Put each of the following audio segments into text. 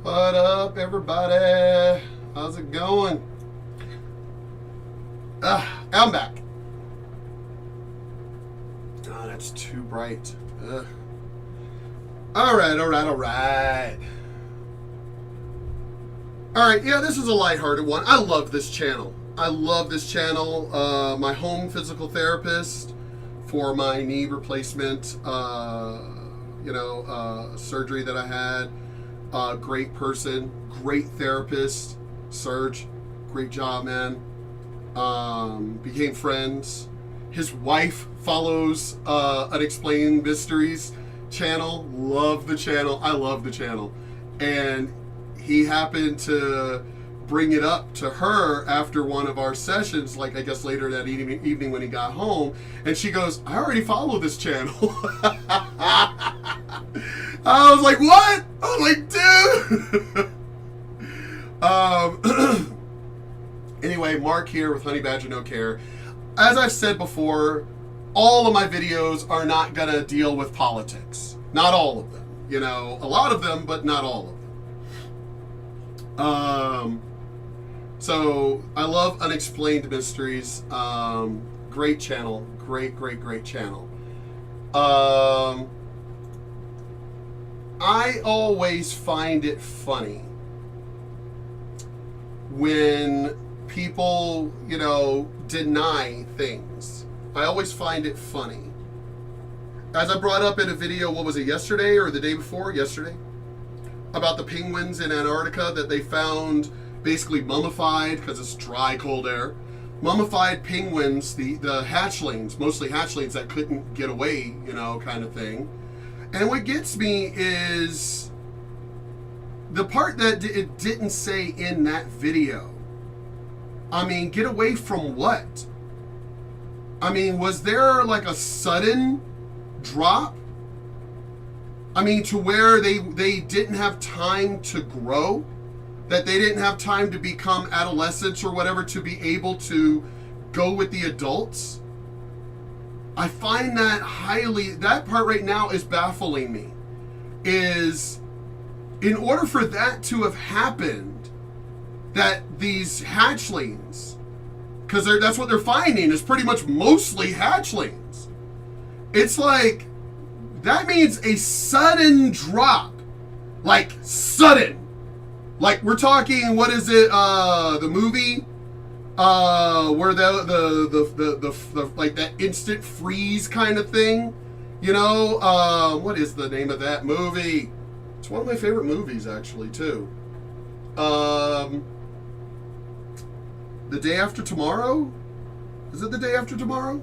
What up, everybody? How's it going? I'm back. Oh, that's too bright. Ugh. All right. Yeah, this is a lighthearted one. I love this channel. My home physical therapist for my knee replacement, surgery that I had. Great person, great therapist, Serge. Great job, man. Became friends. His wife follows Unexplained Mysteries channel. Love the channel. I love the channel. And he happened to bring it up to her after one of our sessions, like I guess later that evening when he got home, and she goes, I already follow this channel. I was like, what? I was like, dude. Anyway, Mark here with Honey Badger No Care. As I've said before, all of my videos are not going to deal with politics. Not all of them. You know, a lot of them, but not all of them. So I love Unexplained Mysteries. Great channel. Great channel. I always find it funny when people, deny things. I always find it funny. As I brought up in a video, what was it, yesterday or the day before? Yesterday. About the penguins in Antarctica that they found basically mummified, because it's dry, cold air. Mummified penguins, the hatchlings, mostly hatchlings that couldn't get away, kind of thing. And what gets me is the part that it didn't say in that video. I mean, get away from what? I mean, was there like a sudden drop? I mean, to where they didn't have time to grow? That they didn't have time to become adolescents or whatever to be able to go with the adults? I find that part right now is baffling me. Is in order for that to have happened, that these hatchlings, because that's what they're finding, is pretty much mostly hatchlings. It's like, that means a sudden drop. Like, sudden. Like, we're talking, what is it, the movie, where the like that instant freeze kind of thing, what is the name of that movie? It's one of my favorite movies, actually, too. The Day After Tomorrow? Is it The Day After Tomorrow?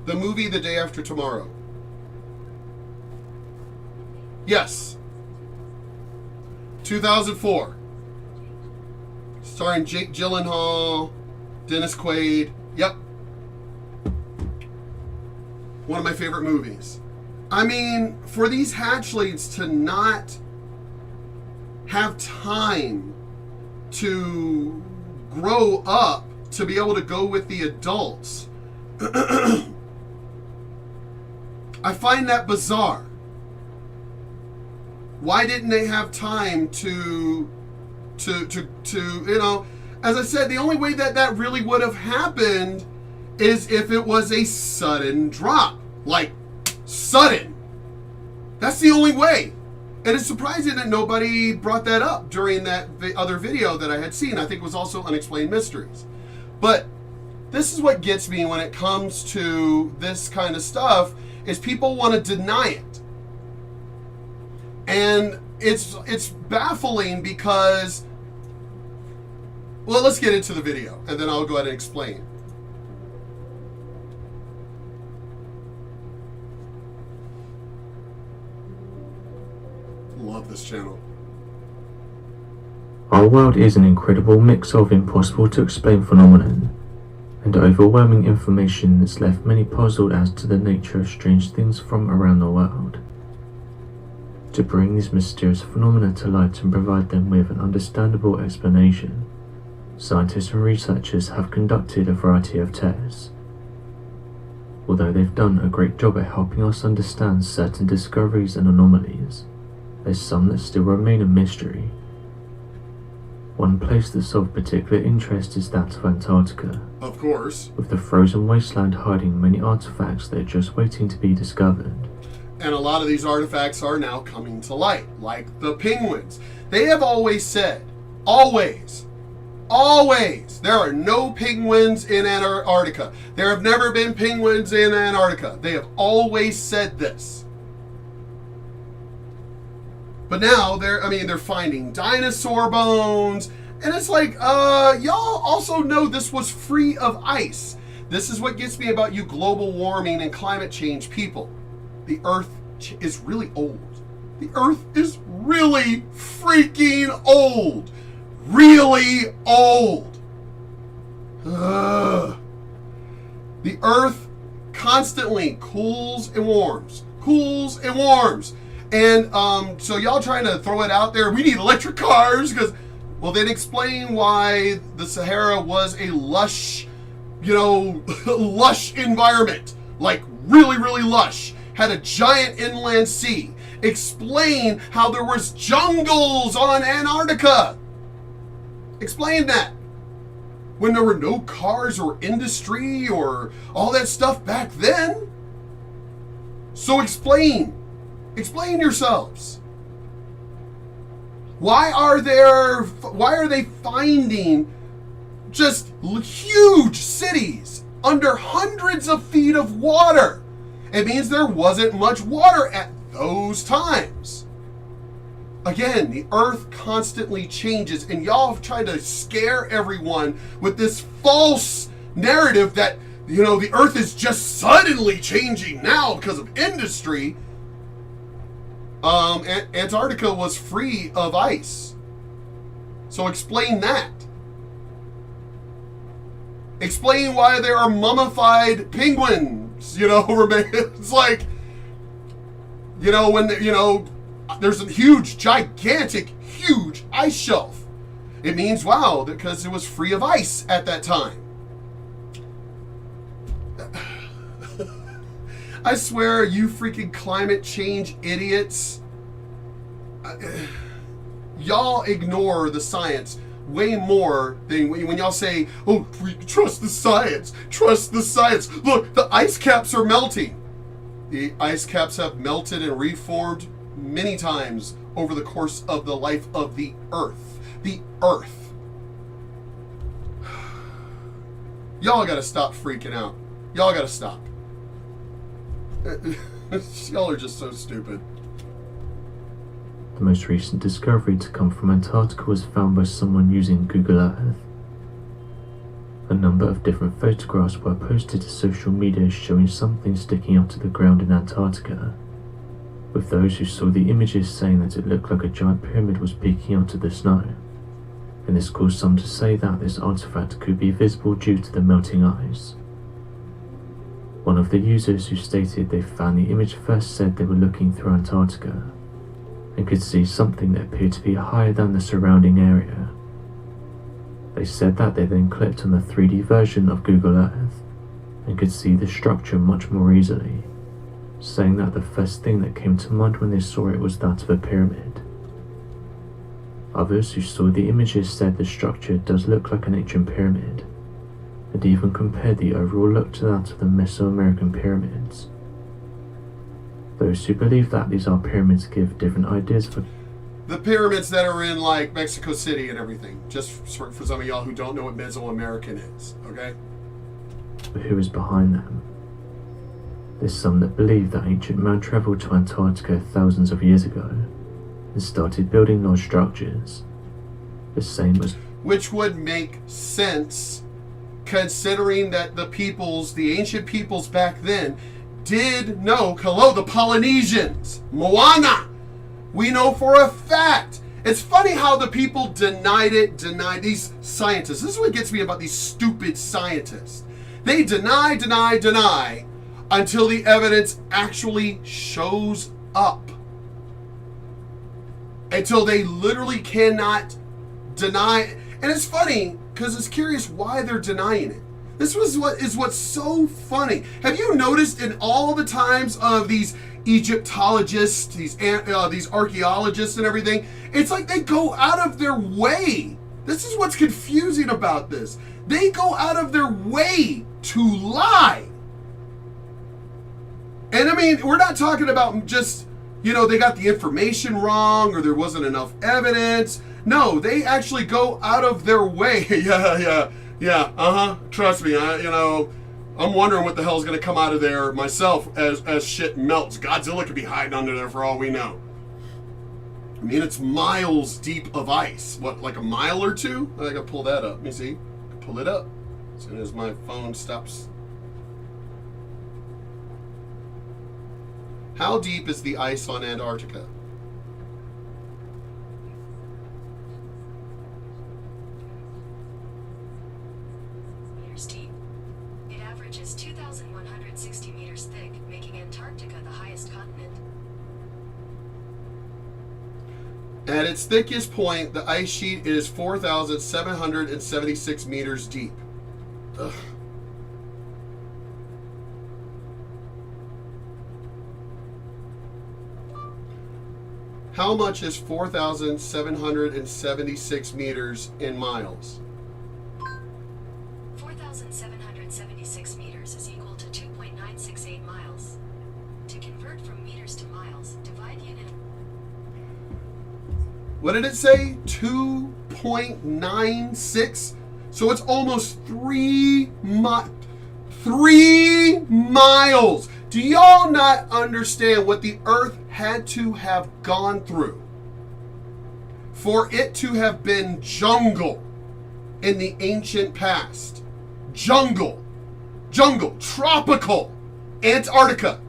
The movie The Day After Tomorrow. Yes. 2004. Starring Jake Gyllenhaal, Dennis Quaid. Yep. One of my favorite movies. I mean, for these hatchlings to not have time to grow up to be able to go with the adults, I find that bizarre. Why didn't they have time to as I said, the only way that really would have happened is if it was a sudden drop. Like, sudden. That's the only way. And it's surprising that nobody brought that up during that other video that I had seen. I think it was also Unexplained Mysteries. But this is what gets me when it comes to this kind of stuff, is people want to deny it. And it's baffling because, well, let's get into the video and then I'll go ahead and explain. Love this channel. Our world is an incredible mix of impossible to explain phenomenon and overwhelming information that's left many puzzled as to the nature of strange things from around the world. To bring these mysterious phenomena to light and provide them with an understandable explanation, scientists and researchers have conducted a variety of tests. Although they've done a great job at helping us understand certain discoveries and anomalies, there's some that still remain a mystery. One place that's of particular interest is that of Antarctica, Of course. with the frozen wasteland hiding many artifacts that are just waiting to be discovered. And a lot of these artifacts are now coming to light, like the penguins. They have always said, always, there are no penguins in Antarctica. There have never been penguins in Antarctica. They have always said this. But now they're finding dinosaur bones, and it's like, y'all also know this was free of ice. This is what gets me about you global warming and climate change people. The Earth is really old. The Earth is really freaking old. Really old. Ugh. The Earth constantly cools and warms. And so y'all trying to throw it out there, we need electric cars, because, well, then explain why the Sahara was a lush, lush environment. Like, really, really lush. Had a giant inland sea. Explain how there was jungles on Antarctica. Explain that. When there were no cars or industry or all that stuff back then. So explain yourselves. Why are they finding just huge cities under hundreds of feet of water? It means there wasn't much water at those times. Again, the Earth constantly changes, and y'all try to scare everyone with this false narrative that, the Earth is just suddenly changing now because of industry. Antarctica was free of ice. So explain that. Explain why there are mummified penguins, It's like, when, there's a gigantic ice shelf. It means, wow, because it was free of ice at that time. I swear, you freaking climate change idiots, y'all ignore the science way more than when y'all say, oh, trust the science. Look, the ice caps are melting. The ice caps have melted and reformed many times over the course of the life of the Earth. The Earth. Y'all gotta stop freaking out. Y'all gotta stop. Y'all are just so stupid. The most recent discovery to come from Antarctica was found by someone using Google Earth. A number of different photographs were posted to social media showing something sticking out of the ground in Antarctica, with those who saw the images saying that it looked like a giant pyramid was peeking out of the snow, and this caused some to say that this artifact could be visible due to the melting ice. One of the users who stated they found the image first said they were looking through Antarctica and could see something that appeared to be higher than the surrounding area. They said that they then clicked on the 3D version of Google Earth and could see the structure much more easily, saying that the first thing that came to mind when they saw it was that of a pyramid. Others who saw the images said the structure does look like an ancient pyramid, and even compared the overall look to that of the Mesoamerican pyramids. Those who believe that these are pyramids give different ideas for the pyramids that are in, like, Mexico City and everything, just for some of y'all who don't know what Mesoamerican is, okay? who is behind them. There's some that believe that ancient man travelled to Antarctica thousands of years ago and started building large structures, the same as... Which would make sense, considering that the ancient peoples back then did know, hello, the Polynesians, Moana. We know for a fact. It's funny how the people denied these scientists. This is what gets me about these stupid scientists. They deny until the evidence actually shows up. Until they literally cannot deny. And it's funny because it's curious why they're denying it. This was what's so funny. Have you noticed in all the times of these Egyptologists, these archaeologists and everything, it's like they go out of their way. This is what's confusing about this. They go out of their way to lie. And I mean, we're not talking about just, they got the information wrong or there wasn't enough evidence. No, they actually go out of their way. Yeah, trust me, I'm wondering what the hell's going to come out of there myself as shit melts. Godzilla could be hiding under there for all we know. I mean, it's miles deep of ice. What, like a mile or two? I gotta pull that up. Let me see. Pull it up as soon as my phone stops. How deep is the ice on Antarctica? Meters deep. It averages 2,160 meters thick, making Antarctica the highest continent. At its thickest point, the ice sheet is 4,776 meters deep. Ugh. How much is 4,776 meters in miles? 4,776 meters is equal to 2.968 miles. To convert from meters to miles, divide unit. What did it say? 2.96? So it's almost 3 miles. Do y'all not understand what the earth had to have gone through for it to have been jungle in the ancient past? Jungle, tropical Antarctica.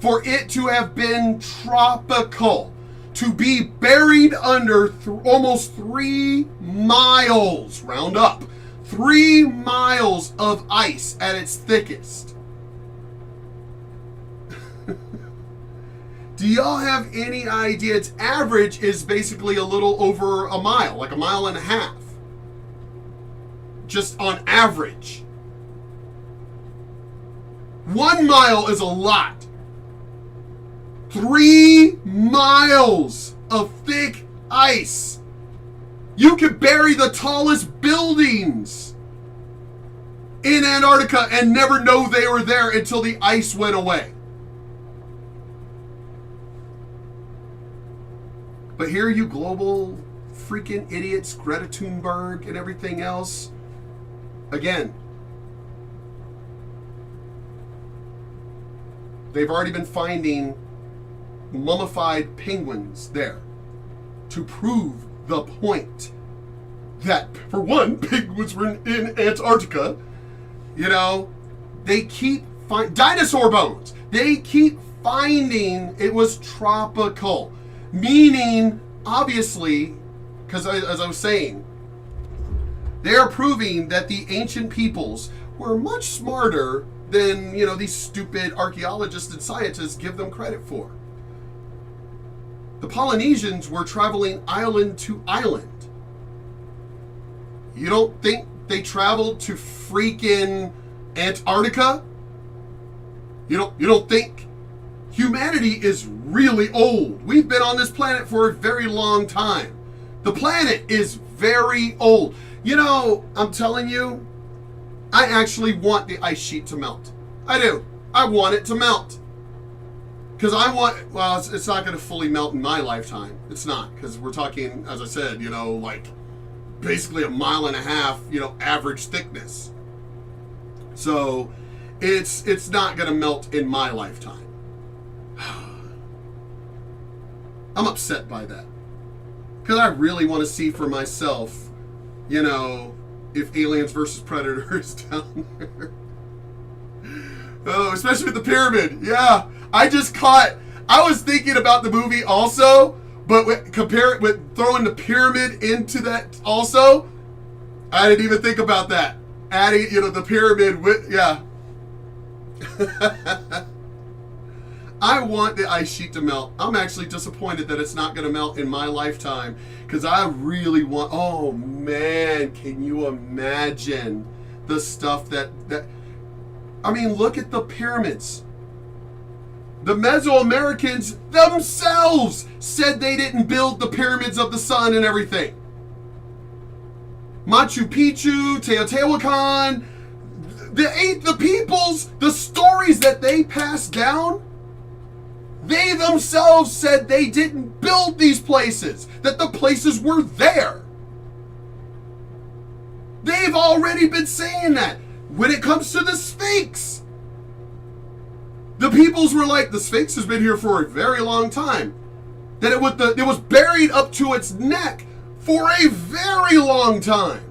For it to have been tropical, to be buried under almost 3 miles, round up, 3 miles of ice at its thickest. Do y'all have any idea? Its average is basically a little over a mile, like a mile and a half. Just on average. 1 mile is a lot. 3 miles of thick ice. You could bury the tallest buildings in Antarctica and never know they were there until the ice went away. But here you global freaking idiots, Greta Thunberg and everything else, again, they've already been finding mummified penguins there to prove the point that, for one, penguins were in Antarctica. They keep finding dinosaur bones. They keep finding it was tropical. Meaning, obviously, because as I was saying, they are proving that the ancient peoples were much smarter than, these stupid archaeologists and scientists give them credit for. The Polynesians were traveling island to island. You don't think they traveled to freaking Antarctica? You don't think? Humanity is really old. We've been on this planet for a very long time. The planet is very old. I'm telling you, I actually want the ice sheet to melt. I do. I want it to melt. Because it's not going to fully melt in my lifetime. It's not. Because we're talking, as I said, like basically a mile and a half, average thickness. So it's not going to melt in my lifetime. I'm upset by that. Because I really want to see for myself, if Aliens versus Predator is down there. Oh, especially with the pyramid. Yeah. I was thinking about the movie also, but compare it with throwing the pyramid into that also. I didn't even think about that. Adding, the pyramid with, yeah. I want the ice sheet to melt. I'm actually disappointed that it's not going to melt in my lifetime because I really want, oh man, can you imagine the stuff that I mean, look at the pyramids. The Mesoamericans themselves said they didn't build the pyramids of the sun and everything. Machu Picchu, Teotihuacan, the peoples, the stories that they passed down, they themselves said they didn't build these places, that the places were there. They've already been saying that. When it comes to the Sphinx, the peoples were like, the Sphinx has been here for a very long time. That it was buried up to its neck for a very long time.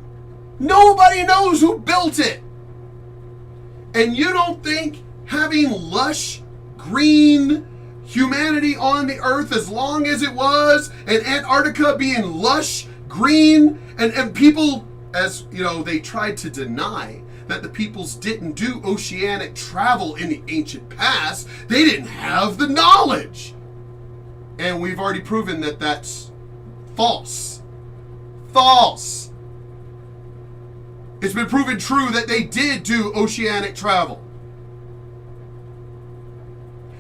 Nobody knows who built it. And you don't think having lush, green humanity on the earth as long as it was, and Antarctica being lush, green, and people, as you know, they tried to deny that the peoples didn't do oceanic travel in the ancient past. They didn't have the knowledge. And we've already proven that that's false. False. It's been proven true that they did do oceanic travel.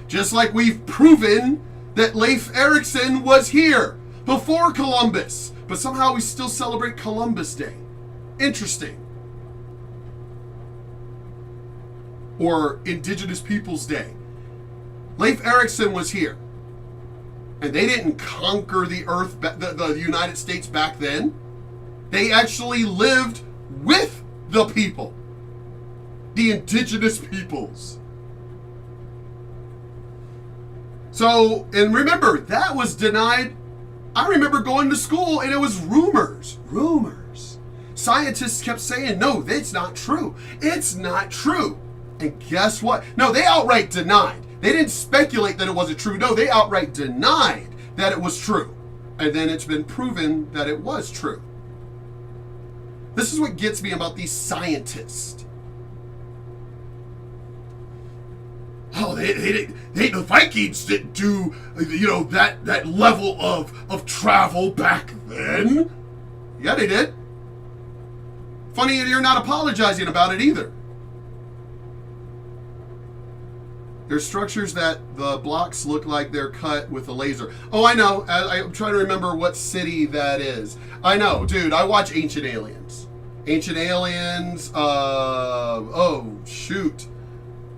Just like we've proven that Leif Erikson was here before Columbus. But somehow we still celebrate Columbus Day. Interesting. Or Indigenous Peoples Day. Leif Erikson was here. And they didn't conquer the earth, the United States back then. They actually lived with the people. The indigenous peoples. So, and remember, that was denied. I remember going to school and it was rumors. Rumors. Scientists kept saying, no, that's not true. It's not true. And guess what? No, they outright denied. They didn't speculate that it wasn't true. No, they outright denied that it was true. And then it's been proven that it was true. This is what gets me about these scientists. Oh, the Vikings didn't do, that level of travel back then. Yeah, they did. Funny you're not apologizing about it either. There's structures that the blocks look like they're cut with a laser. Oh, I know. I'm trying to remember what city that is. I know, dude. I watch Ancient Aliens. Ancient Aliens. Oh, shoot.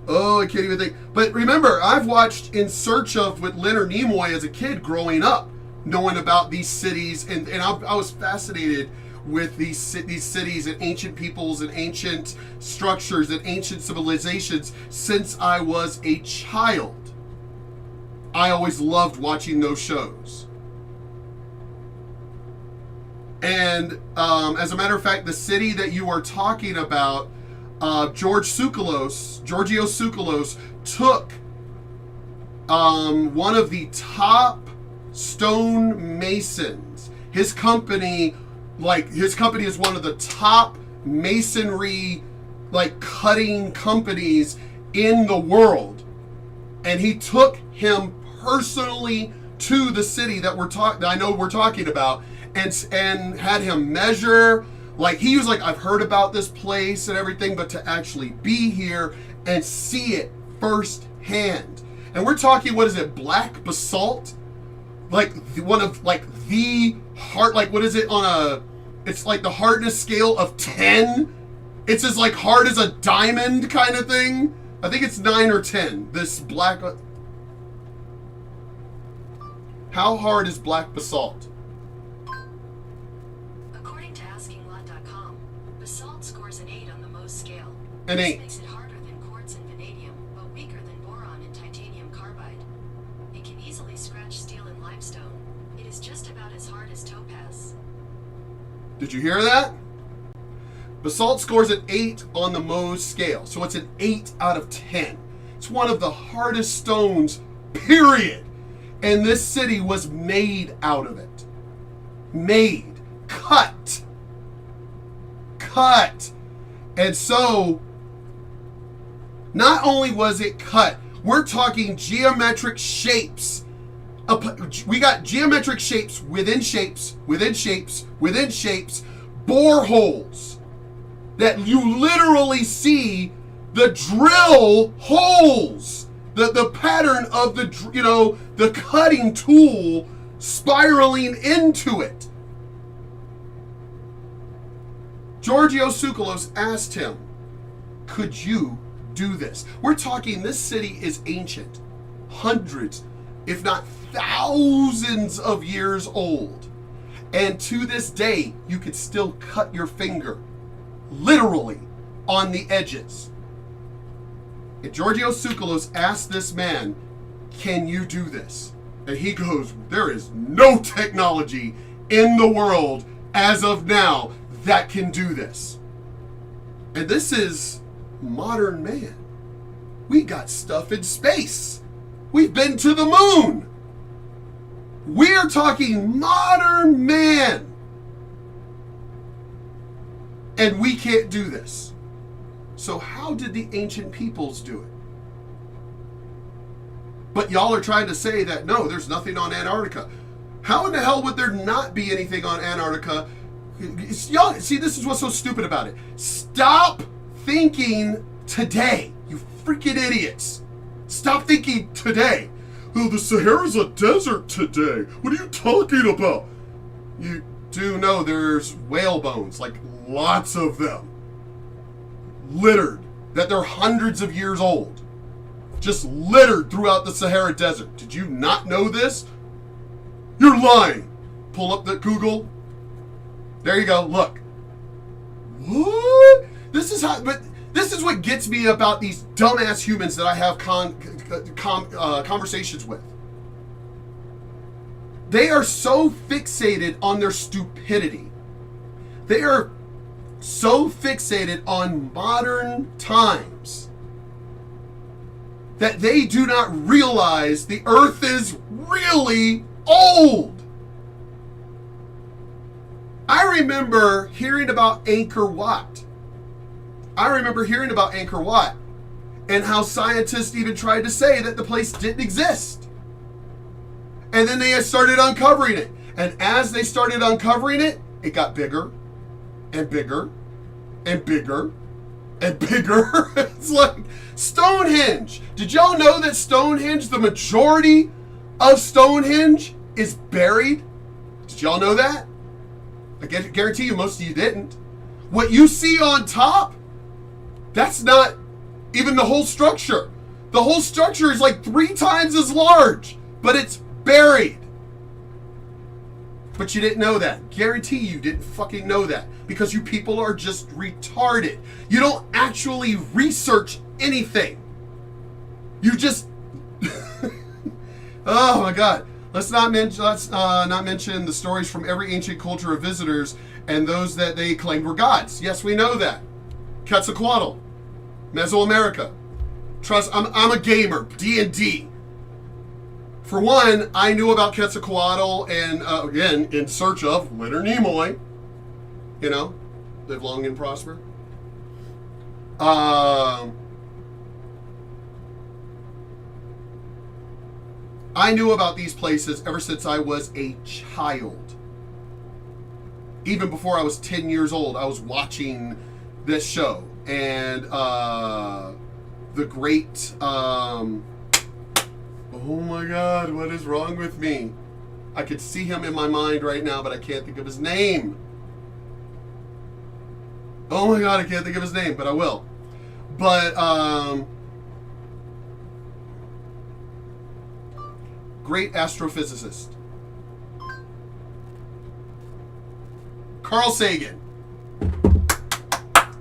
Oh, I can't even think. But remember, I've watched In Search of with Leonard Nimoy as a kid growing up, knowing about these cities. And I was fascinated with these cities and ancient peoples and ancient structures and ancient civilizations since I was a child. I always loved watching those shows. And as a matter of fact, the city that you are talking about, Giorgio Tsoukalos took one of the top stone masons. His company is one of the top masonry, cutting companies in the world. And he took him personally to the city that I know we're talking about, and had him measure. He was like, I've heard about this place and everything, but to actually be here and see it firsthand. And we're talking, what is it, black basalt? One of the hard, what is it it's like the hardness scale of 10. It's as hard as a diamond kind of thing. I think it's 9 or 10. This black. How hard is black basalt? According to AskingLot.com, basalt scores an 8 on the Mohs scale. An 8. This makes it harder than quartz and vanadium, but weaker than boron and titanium carbide. It can easily scratch steel and limestone. It is just about as hard as topaz. Did you hear that? Basalt scores an 8 on the Mohs scale, so it's an 8 out of 10. It's one of the hardest stones, period. And this city was made out of it. Made. Cut. And so, not only was it cut, we're talking geometric shapes. We got geometric shapes within shapes, within shapes, within shapes, boreholes. that you literally see the drill holes, the pattern of the cutting tool spiraling into it. Giorgio Tsoukalos asked him, could you do this? We're talking, this city is ancient, hundreds, if not thousands of years old. And to this day, you could still cut your finger, literally, on the edges. And Giorgio Tsoukalos asked this man, can you do this? And he goes, there is no technology in the world as of now that can do this. And this is modern man. We got stuff in space. We've been to the moon. We're talking modern man. And we can't do this. So how did the ancient peoples do it? But y'all are trying to say that, no, there's nothing on Antarctica. How in the hell would there not be anything on Antarctica? Y'all, see, this is what's so stupid about it. Stop thinking today, you freaking idiots. Stop thinking today. Oh, the Sahara's a desert today. What are you talking about? You do know there's whale bones, like lots of them, littered, that they're hundreds of years old. Just littered throughout the Sahara Desert. Did you not know this? You're lying. Pull up the Google. There you go. Look. What? This is what gets me about these dumbass humans that I have conversations with. They are so fixated on their stupidity. They are so fixated on modern times that they do not realize the earth is really old. I remember hearing about Angkor Wat. And how scientists even tried to say that the place didn't exist. And then they started uncovering it. And as they started uncovering it, it got bigger and bigger and bigger and bigger. It's like Stonehenge. Did y'all know that Stonehenge, the majority of Stonehenge is buried? Did y'all know that? I guarantee you most of you didn't. What you see on top, that's not even the whole structure. The whole structure is like 3 times as large, but it's buried. But you didn't know that. Guarantee you didn't fucking know that, because you people are just retarded. You don't actually research anything. You just oh my God. Let's not mention the stories from every ancient culture of visitors and those that they claimed were gods. Yes, we know that. Quetzalcoatl, Mesoamerica. Trust, I'm a gamer, D&D. For one, I knew about Quetzalcoatl and, again, in search of Leonard Nimoy. You know, live long and prosper. I knew about these places ever since I was a child. Even before I was 10 years old, I was watching this show. And the great... oh my God, what is wrong with me? I could see him in my mind right now, but I can't think of his name. Oh my God, I can't think of his name, but I will. But, great astrophysicist. Carl Sagan.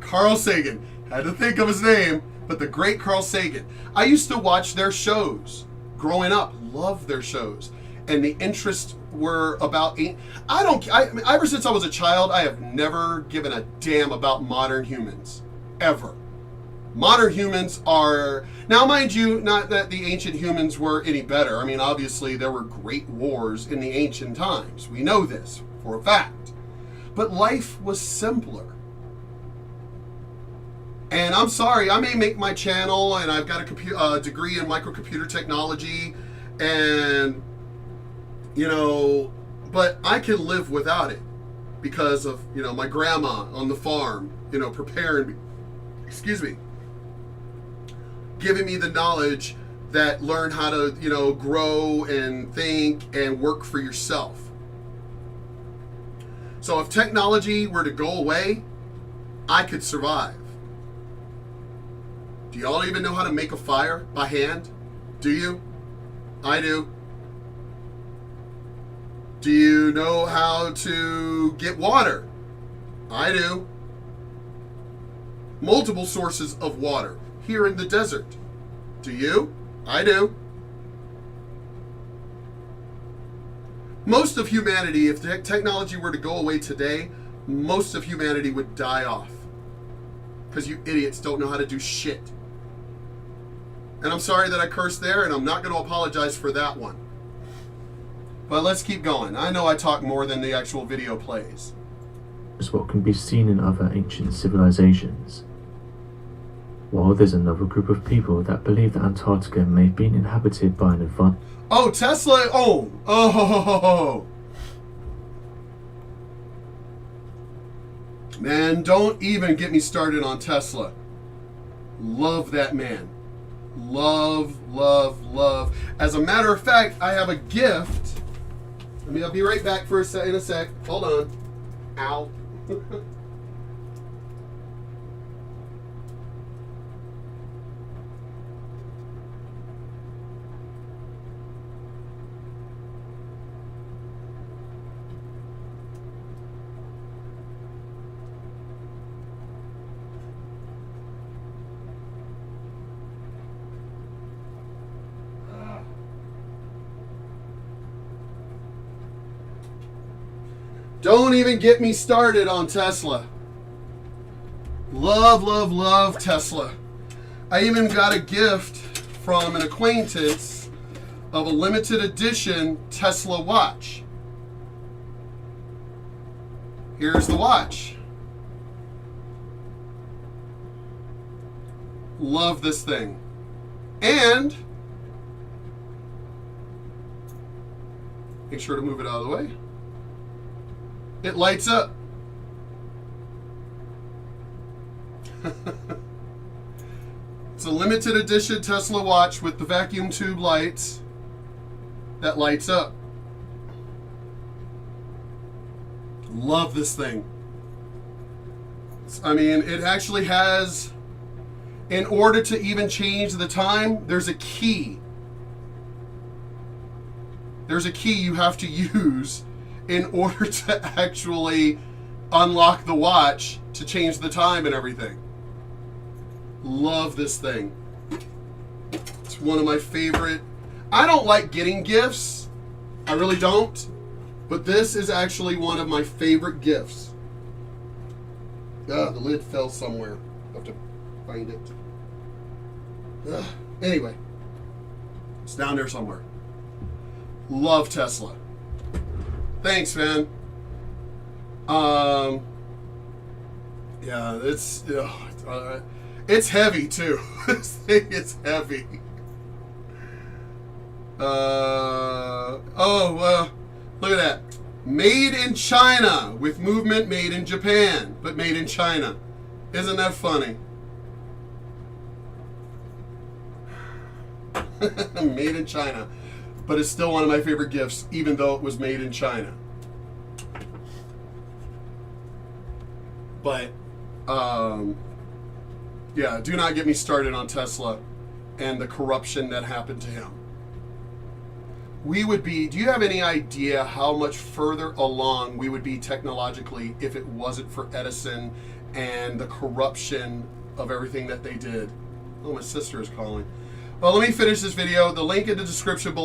Carl Sagan. Had to think of his name, but the great Carl Sagan. I used to watch their shows. Growing up, loved their shows. And the interests were about... ever since I was a child, I have never given a damn about modern humans. Ever. Modern humans are... Now, mind you, not that the ancient humans were any better. I mean, obviously, there were great wars in the ancient times. We know this for a fact. But life was simpler. And I'm sorry, I may make my channel, and I've got a degree in microcomputer technology, and, you know, but I can live without it because of, you know, my grandma on the farm. preparing me, excuse me, giving me the knowledge that learn how to, grow and think and work for yourself. So if technology were to go away, I could survive. Do y'all even know how to make a fire by hand? Do you? I do. Do you know how to get water? I do. Multiple sources of water here in the desert. Do you? I do. Most of humanity, if the technology were to go away today, most of humanity would die off. Because you idiots don't know how to do shit. And I'm sorry that I cursed there, and I'm not going to apologize for that one. But let's keep going. I know I talk more than the actual video plays. Is what can be seen in other ancient civilizations. While there's another group of people that believe that Antarctica may have been inhabited by an advanced... Oh, Tesla! Oh! Man, don't even get me started on Tesla. Love that man. Love. As a matter of fact, I have a gift. I'll be right back in a sec. Hold on. Ow. Don't even get me started on Tesla. Love Tesla. I even got a gift from an acquaintance of a limited edition Tesla watch. Here's the watch. Love this thing. And make sure to move it out of the way. It lights up. It's a limited edition Tesla watch with the vacuum tube lights that lights up. Love this thing. I mean, it actually has, in order to even change the time, there's a key. There's a key you have to use in order to actually unlock the watch to change the time and everything. Love this thing. It's one of my favorite. I don't like getting gifts. I really don't. But this is actually one of my favorite gifts. The lid fell somewhere. I have to find it. Anyway. It's down there somewhere. Love Tesla. Thanks, man. Yeah, it's heavy too. This thing is heavy. Look at that. Made in China with movement made in Japan, but made in China. Isn't that funny? Made in China. But it's still one of my favorite gifts, even though it was made in China. But, yeah, do not get me started on Tesla and the corruption that happened to him. Do you have any idea how much further along we would be technologically if it wasn't for Edison and the corruption of everything that they did? Oh, my sister is calling. Well, let me finish this video. The link in the description below.